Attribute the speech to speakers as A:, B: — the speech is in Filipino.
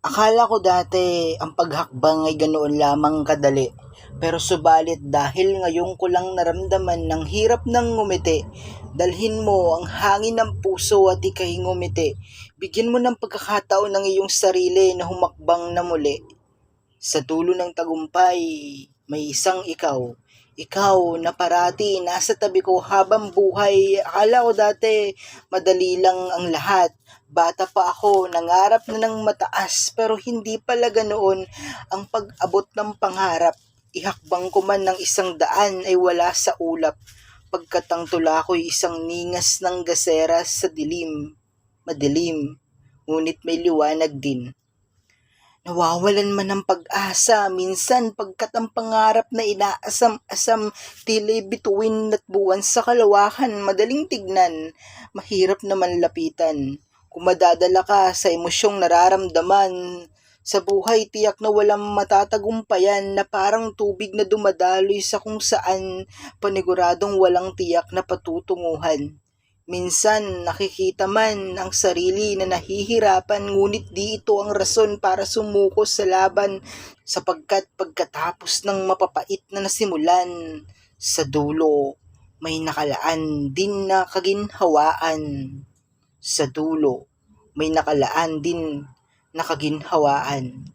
A: Akala ko dati ang paghakbang ay ganoon lamang kadali. Pero subalit dahil ngayon ko lang naramdaman ng hirap ng ngumiti, dalhin mo ang hangin ng puso at ika'y ngumiti. Bigyan mo ng pagkakataon ng iyong sarili na humakbang na muli. Sa dulo ng tagumpay, may isang ikaw. Ikaw na parati nasa tabi ko habang buhay. Akala ko dati madali lang ang lahat. Bata pa ako, nangarap na ng mataas pero hindi pala ganoon ang pag-abot ng pangarap. Ihakbang ko man ng isang daan ay wala sa ulap. Pagkat ang tula ko'y isang ningas ng gasera sa dilim. Madilim, ngunit may liwanag din. Nawawalan man ng pag-asa, minsan pagkat ang pangarap na inaasam-asam, tila bituin at buwan sa kalawakan, madaling tignan, mahirap naman lapitan. Kung madadala ka sa emosyong nararamdaman, sa buhay tiyak na walang matatagumpayan na parang tubig na dumadaloy sa kung saan paniguradong walang tiyak na patutunguhan. Minsan nakikita man ang sarili na nahihirapan ngunit di ito ang rason para sumuko sa laban sapagkat pagkatapos ng mapapait na nasimulan, sa dulo may nakalaan din na kaginhawaan. Sa dulo may nakalaan din na kaginhawaan.